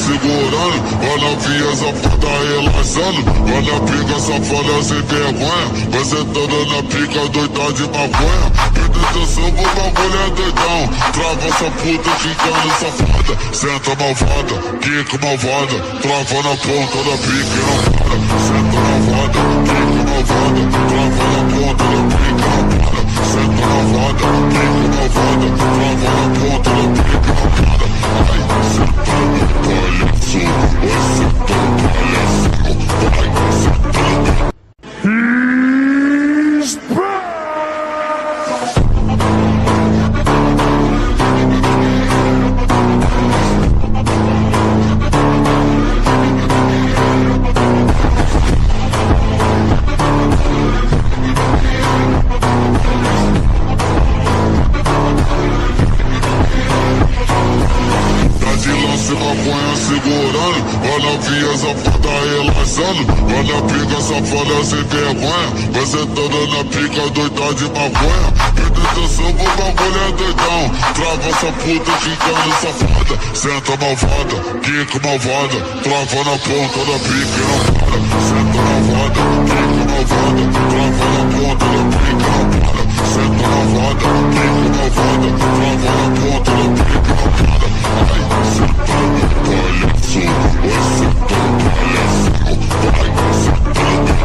Segurando, olha a via safada relaxando, olha a pica safada sem vergonha, você toda na pica doida de maconha, atenção pro bagulho é doidão, trava essa puta ficando safada, senta malvada, quica malvada, trava na ponta da pica e não para, senta malvada, quica malvada, trava na ponta da pica e não para, senta malvada, quica malvada, trava na ponta da pica e não para, ai, senta palhaço, esse tão palhaço, vai, senta. Segurando, olha a via safada relaxando, olha a pica safada sem vergonha, você toda na pica doida de maconha, atenção pro bagulho é doidão, trava essa puta ficando safada, senta malvada, quica malvada, trava na ponta da pica e não para, senta malvada, quica malvada, trava na ponta da pica e não para, senta malvada, quica malvada, trava na ponta da pica e não para, ai, senta palhaço, esse tão palhaço, vai, senta.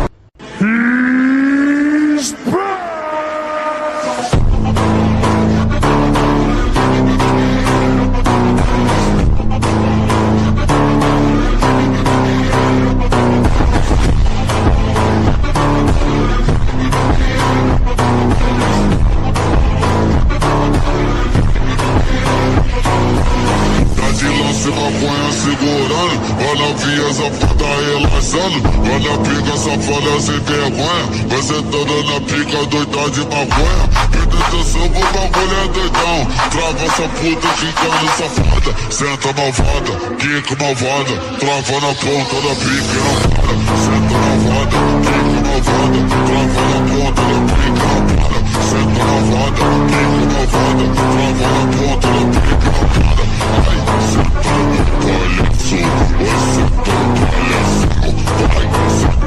Maconha segurando, olha a via safada relaxando, olha a pica safada sem vergonha, você toda na pica doida de maconha, atenção pro bagulho é doidão, trava essa puta ficando safada, senta malvada, quica malvada, trava na ponta da pica e não para, senta malvada, quica malvada, trava na ponta da pica e não para, senta malvada, quica malvada, trava na ponta da pica e não para, ai, senta palhaço, esse tão palhaço, vai, senta.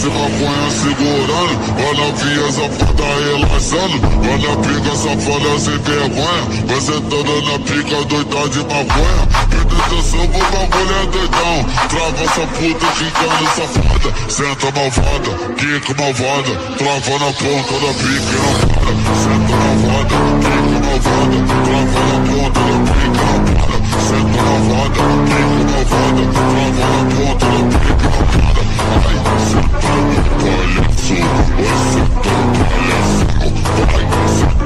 Maconha segurando, olha a via safada relaxando, olha a pica safada sem vergonha, você toda na pica doida de maconha, atenção pro bagulho é doidão, trava essa puta ficando safada, senta malvada, quica malvada, trava na ponta da pica e não para, senta malvada, quica malvada, trava na ponta da pica e não para, senta malvada, quica malvada, trava na ponta da pica e não para, ai, senta palhaço, esse tão palhaço, vai, senta.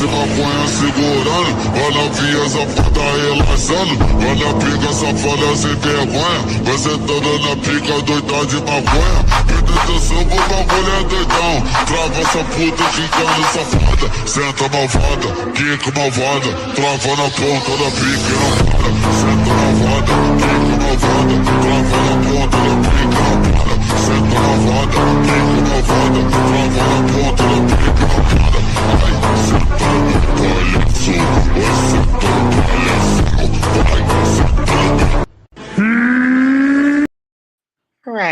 Maconha segurando, olha a via safada relaxando, olha a pica safada sem vergonha, você toda na pica doida de maconha, atenção pro bagulho é doidão, trava essa puta ficando safada, senta malvada, quica malvada, trava na ponta da pica e não para, senta malvada, quica malvada, trava na ponta da pica e não para, senta malvada, quica malvada, trava na ponta da pica e não para, ai, senta palhaço, esse tão palhaço, vai, senta.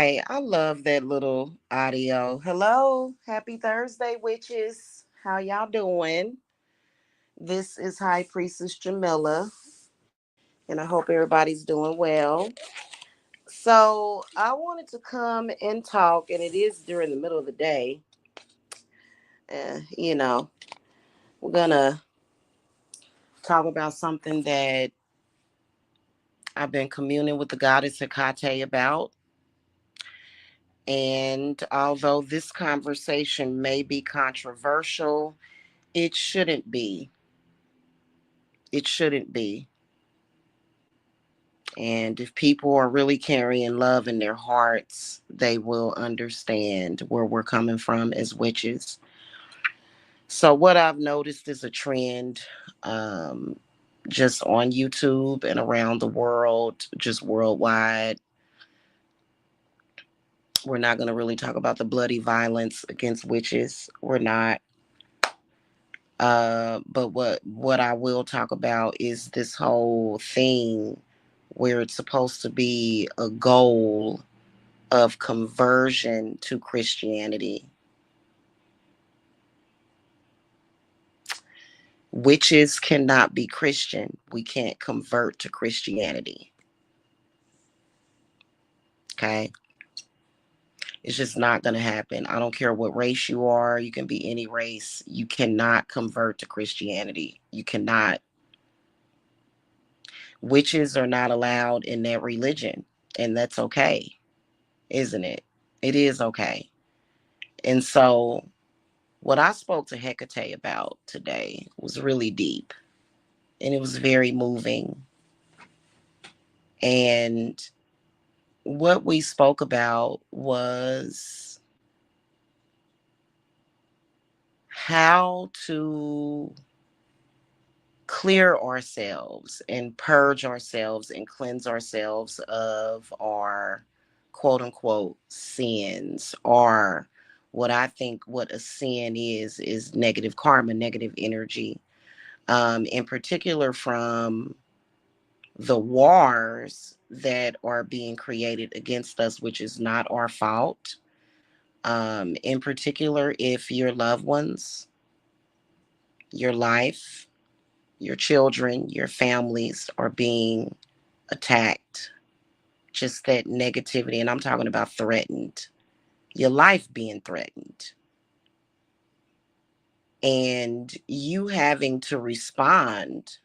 Okay, I love that little audio. Hello, happy Thursday, witches. How y'all doing? This is High Priestess Jamila, and I hope everybody's doing well. So, I wanted to come and talk, and it is during the middle of the day. You know, we're gonna talk about something that I've been communing with the goddess Hecate about. And although this conversation may be controversial, it shouldn't be. It shouldn't be. And if people are really carrying love in their hearts, they will understand where we're coming from as witches. So, what I've noticed is a trend um, just on YouTube and around the world, just worldwide. We're not going to really talk about the bloody violence against witches. We're not. But what I will talk about is this whole thing where it's supposed to be a goal of conversion to Christianity. Witches cannot be Christian. We can't convert to Christianity. Okay? It's just not going to happen. I don't care what race you are. You can be any race. You cannot convert to Christianity. You cannot. Witches are not allowed in that religion. And that's okay, isn't it? It is okay. And so, what I spoke to Hecate about today was really deep and it was very moving. And what we spoke about was how to clear ourselves and purge ourselves and cleanse ourselves of our quote unquote sins, or what I think what a sin is negative karma, negative energy, in particular from the wars that are being created against us, which is not our fault. In particular, if your loved ones, your life, your children, your families are being attacked, just that negativity, and I'm talking about threatened, your life being threatened, and you having to respond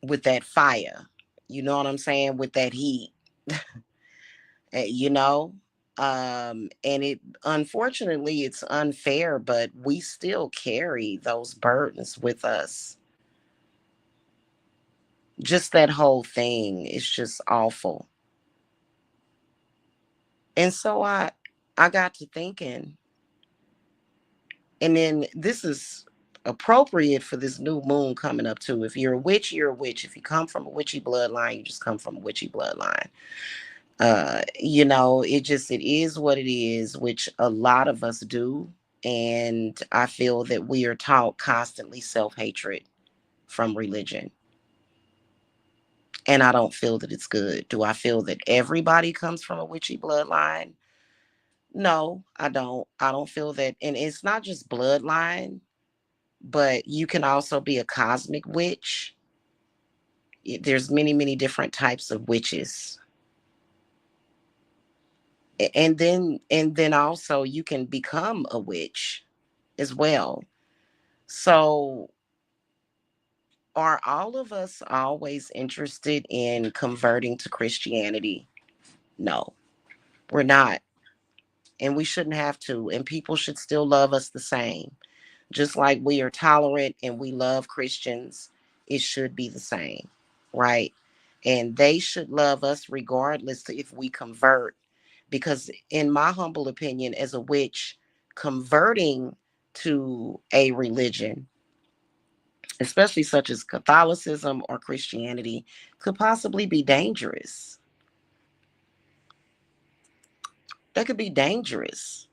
with that fire, you know what I'm saying, with that heat, you know. And it, unfortunately, it's unfair, but we still carry those burdens with us. Just that whole thing is just awful. And so I got to thinking, and then this is appropriate for this new moon coming up too. If you're a witch, you're a witch. If you come from a witchy bloodline, you just come from a witchy bloodline. You know, it is what it is, which a lot of us do. And I feel that we are taught constantly self-hatred from religion. And I don't feel that it's good. Do I feel that everybody comes from a witchy bloodline? No, I don't. I don't feel that. And it's not just bloodline, but you can also be a cosmic witch. There's many, many different types of witches. And then also you can become a witch as well. So are all of us always interested in converting to Christianity? No, we're not. And we shouldn't have to. And people should still love us the same. Just like we are tolerant and we love Christians, it should be the same, right? And they should love us regardless to if we convert. Because, in my humble opinion, as a witch, converting to a religion, especially such as Catholicism or Christianity, could possibly be dangerous. That could be dangerous.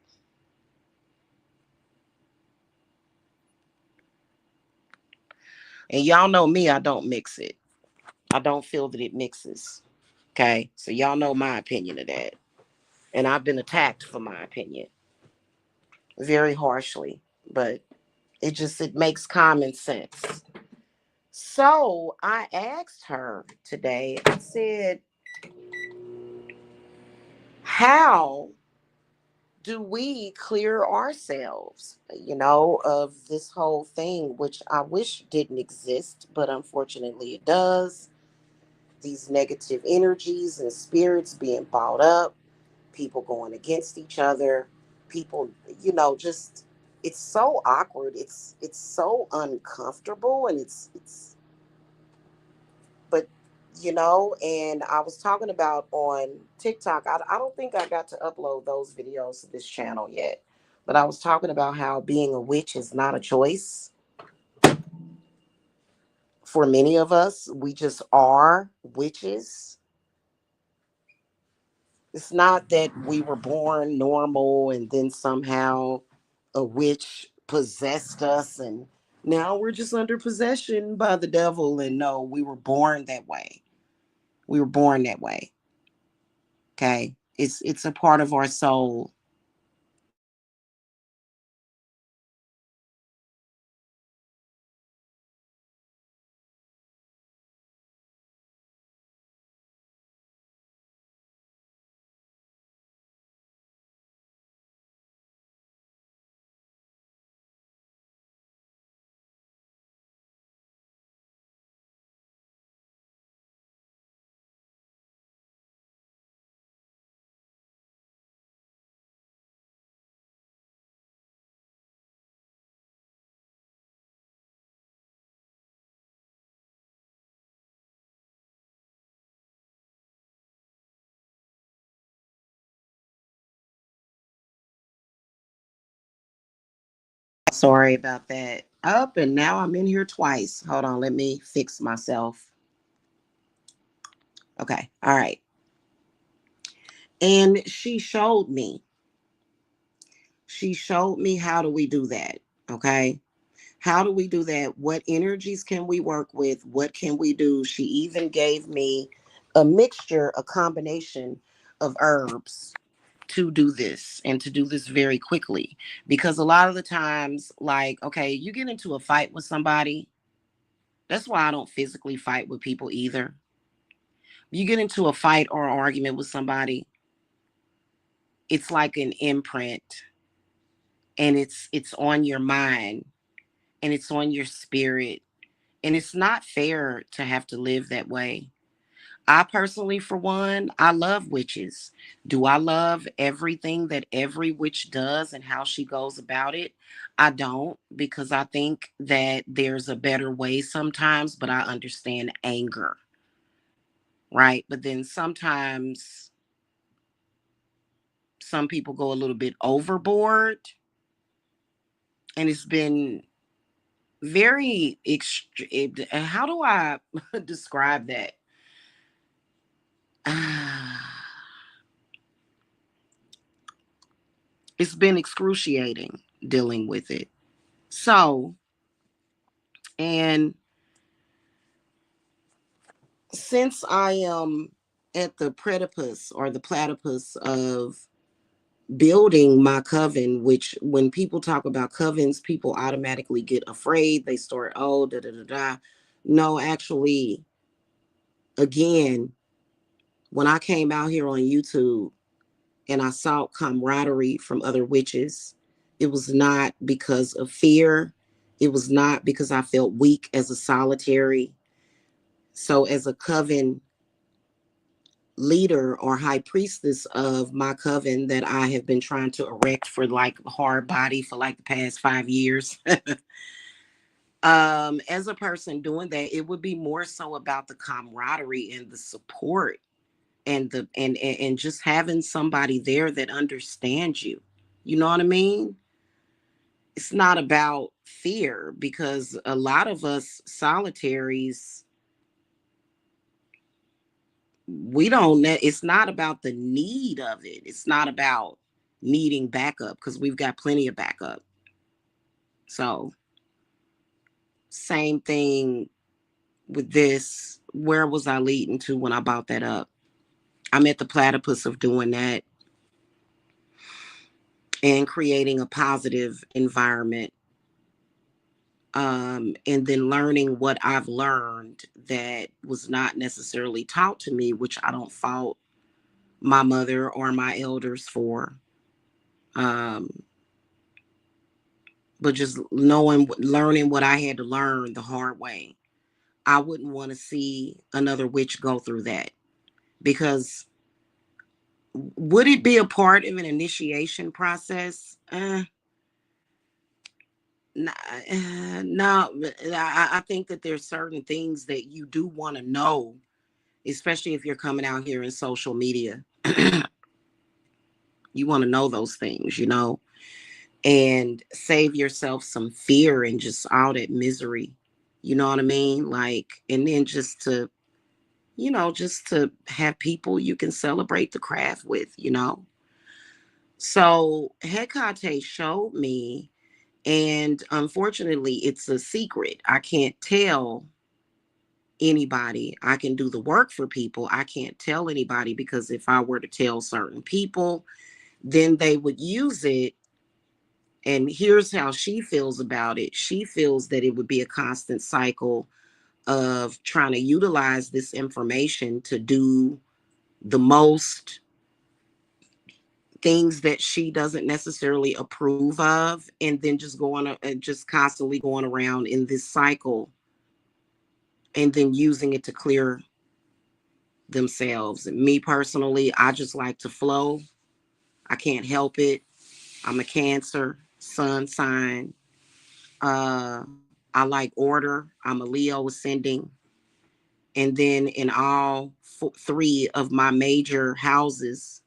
And y'all know me, I don't mix it. I don't feel that it mixes. Okay. So y'all know my opinion of that. And I've been attacked for my opinion very harshly, but it makes common sense. So I asked her today, I said, how do we clear ourselves, of this whole thing, which I wish didn't exist, but unfortunately it does. These negative energies and spirits being bought up, people going against each other, people, just it's so awkward. It's so uncomfortable, and it's but and I was talking about on TikTok. I don't think I got to upload those videos to this channel yet, but I was talking about how being a witch is not a choice for many of us. We just are witches. It's not that we were born normal and then somehow a witch possessed us and now we're just under possession by the devil. And no, we were born that way. We were born that way. Okay. It's a part of our soul. Sorry about that. Up and now I'm in here twice. Hold on, let me fix myself. Okay. All right. And she showed me how do we do that. Okay. How do we do that? What energies can we work with? What can we do? She even gave me a mixture, a combination of herbs to do this and to do this very quickly. Because a lot of the times, like, okay, you get into a fight with somebody. That's why I don't physically fight with people either. You get into a fight or argument with somebody, it's like an imprint, and it's on your mind, and it's on your spirit. And it's not fair to have to live that way. I personally, for one, I love witches. Do I love everything that every witch does and how she goes about it? I don't, because I think that there's a better way sometimes, but I understand anger, right? But then sometimes some people go a little bit overboard, and it's been very how do I describe that? It's been excruciating dealing with it. So, and since I am at the precipice or the platypus of building my coven, which when people talk about covens, people automatically get afraid. They start, oh, da da da da. No, actually, again, when I came out here on YouTube and I saw camaraderie from other witches, it was not because of fear. It was not because I felt weak as a solitary. So, as a coven leader or high priestess of my coven that I have been trying to erect for like hard body for like the past 5 years, as a person doing that, it would be more so about the camaraderie and the support and and just having somebody there that understands you. You know what I mean? It's not about fear, because a lot of us solitaries, we don't it's not about the need of it. It's not about needing backup, because we've got plenty of backup. So same thing with this. where was I leading to when I brought that up? I'm at the platypus of doing that and creating a positive environment. And then learning what I've learned that was not necessarily taught to me, which I don't fault my mother or my elders for. Um, but just learning what I had to learn the hard way. I wouldn't want to see another witch go through that, because would it be a part of an initiation process? No, I think that there's certain things that you do want to know, especially if you're coming out here in social media. You want to know those things, and save yourself some fear and just all that misery. You know what I mean? Like, and then just to have people you can celebrate the craft with. So Hecate showed me, and unfortunately, it's a secret. I can't tell anybody. I can do the work for people. I can't tell anybody, because if I were to tell certain people, then they would use it. And here's how she feels about it. She feels that it would be a constant cycle of trying to utilize this information to do the most things that she doesn't necessarily approve of, and then just constantly going around in this cycle, and then using it to clear themselves. And me personally, I just like to flow. I can't help it. I'm a Cancer sun sign. I like order. I'm a Leo ascending. And then in all three of my major houses,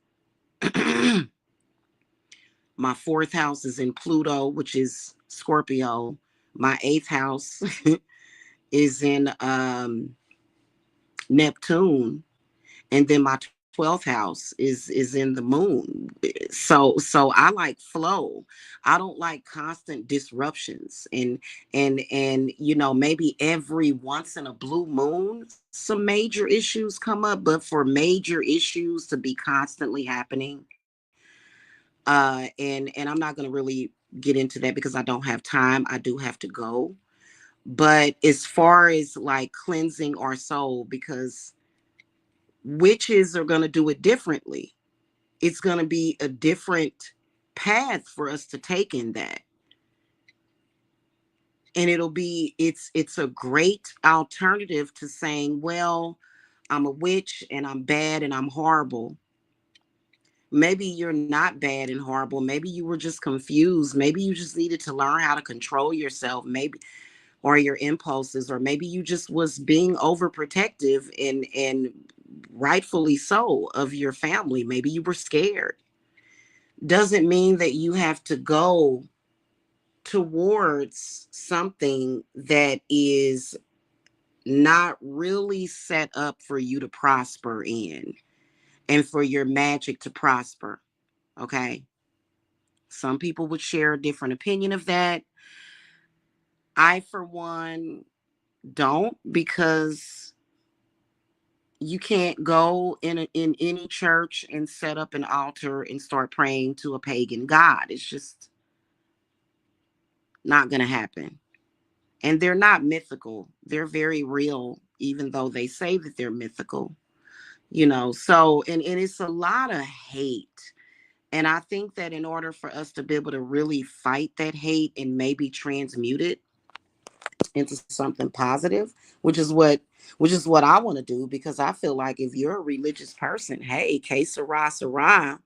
my fourth house is in Pluto, which is Scorpio. My eighth house is in Neptune, and then my 12th house is in the moon. So I like flow. I don't like constant disruptions, and maybe every once in a blue moon some major issues come up, but for major issues to be constantly happening, and I'm not going to really get into that because I don't have time. I do have to go. But as far as like cleansing our soul, because witches are going to do it differently. It's going to be a different path for us to take in that. And it's a great alternative to saying, well, I'm a witch and I'm bad and I'm horrible. Maybe you're not bad and horrible. Maybe you were just confused. Maybe you just needed to learn how to control yourself, maybe, or your impulses, or maybe you just was being overprotective and rightfully so of your family. Maybe you were scared. Doesn't mean that you have to go towards something that is not really set up for you to prosper in and for your magic to prosper. Okay. Some people would share a different opinion of that. I, for one, don't, because you can't go in any church and set up an altar and start praying to a pagan god. It's just not going to happen. And they're not mythical. They're very real, even though they say that they're mythical. So, and it's a lot of hate. And I think that in order for us to be able to really fight that hate and maybe transmute it into something positive, which is what I want to do, because I feel like if you're a religious person, hey, que sera, sera.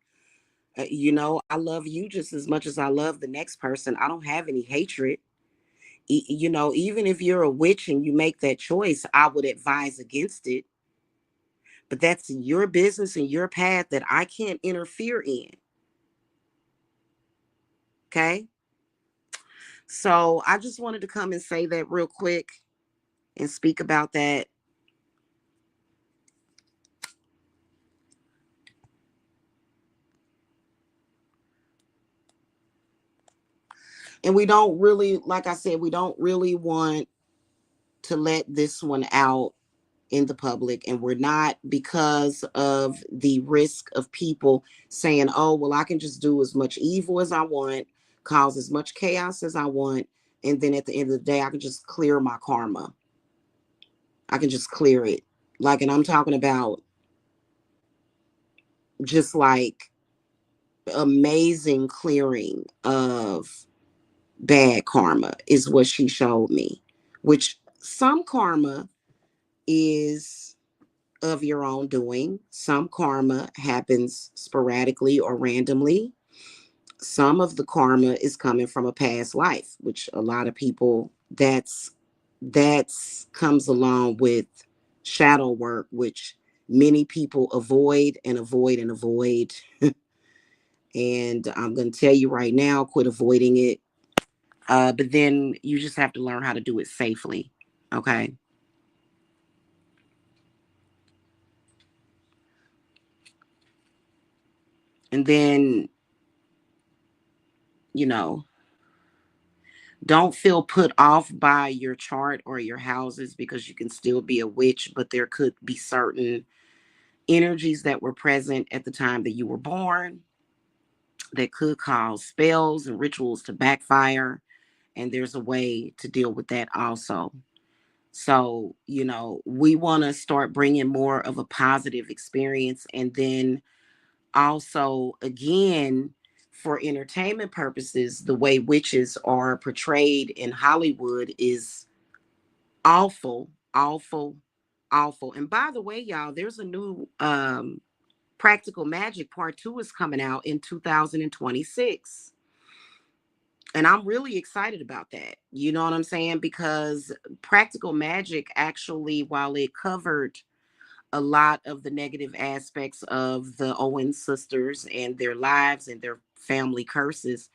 I love you just as much as I love the next person. I don't have any hatred. Even if you're a witch and you make that choice, I would advise against it. But that's your business and your path that I can't interfere in. Okay. So I just wanted to come and say that real quick and speak about that. And we don't really, like I said, we don't really want to let this one out in the public, and we're not, because of the risk of people saying, oh, well, I can just do as much evil as I want, cause as much chaos as I want, and then at the end of the day I can just clear my karma. I can just clear it. Like, and I'm talking about just like amazing clearing of bad karma is what she showed me, which some karma is of your own doing. Some karma happens sporadically or randomly. Some of the karma is coming from a past life, which a lot of people, that's comes along with shadow work, which many people avoid and avoid and avoid. And I'm going to tell you right now, quit avoiding it. But then you just have to learn how to do it safely. Okay. And then, you know, don't feel put off by your chart or your houses, because you can still be a witch, but there could be certain energies that were present at the time that you were born that could cause spells and rituals to backfire. And there's a way to deal with that also. So, we want to start bringing more of a positive experience. And then also, again, for entertainment purposes, the way witches are portrayed in Hollywood is awful, awful, awful. And by the way, y'all, there's a new Practical Magic Part 2 is coming out in 2026. And I'm really excited about that. You know what I'm saying? Because Practical Magic actually, while it covered a lot of the negative aspects of the Owen sisters and their lives and their family curses,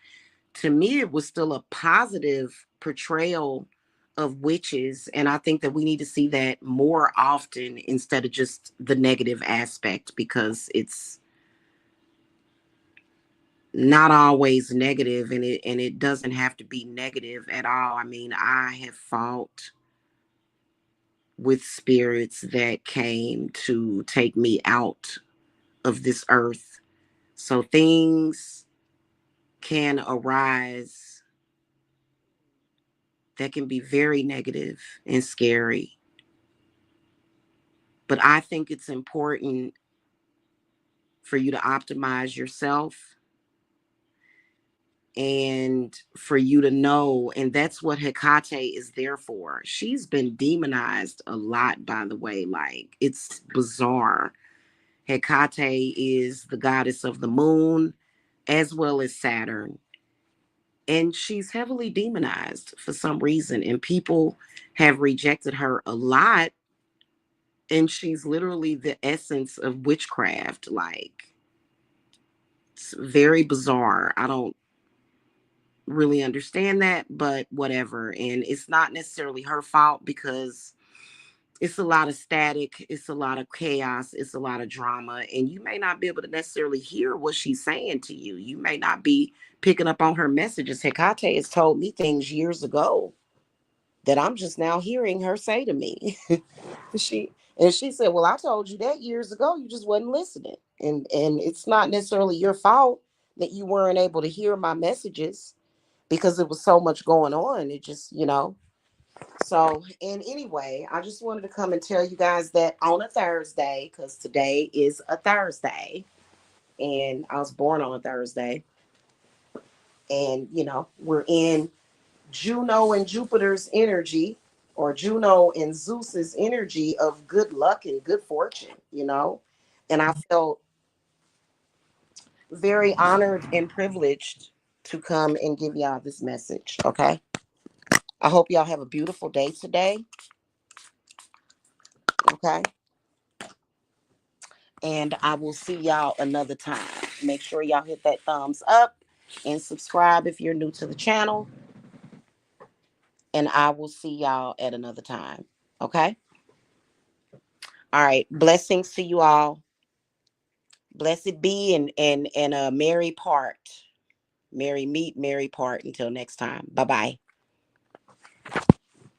to me, it was still a positive portrayal of witches. And I think that we need to see that more often instead of just the negative aspect, because it's not always negative, and it doesn't have to be negative at all. I mean, I have fought with spirits that came to take me out of this earth. So things can arise that can be very negative and scary. But I think it's important for you to optimize yourself, and for you to know, and that's what Hecate is there for. She's been demonized a lot, by the way. Like, it's bizarre. Hecate is the goddess of the moon as well as Saturn. And she's heavily demonized for some reason. And people have rejected her a lot. And she's literally the essence of witchcraft. Like, it's very bizarre. I don't really understand that, but whatever. And it's not necessarily her fault, because it's a lot of static, it's a lot of chaos, it's a lot of drama, and you may not be able to necessarily hear what she's saying to you. You may not be picking up on her messages. Hecate has told me things years ago that I'm just now hearing her say to me. she said, well, I told you that years ago, you just wasn't listening. And it's not necessarily your fault that you weren't able to hear my messages, because it was so much going on. It just. So, and anyway, I just wanted to come and tell you guys that on a Thursday, because today is a Thursday, and I was born on a Thursday. And, we're in Juno and Jupiter's energy, or Juno and Zeus's energy of good luck and good fortune. And I felt very honored and privileged to come and give y'all this message. Okay. I hope y'all have a beautiful day today. Okay. And I will see y'all another time. Make sure y'all hit that thumbs up and subscribe if you're new to the channel. And I will see y'all at another time. Okay? All right. Blessings to you all. Blessed be, and a merry part. Merry meet, merry part. Until next time. Bye-bye.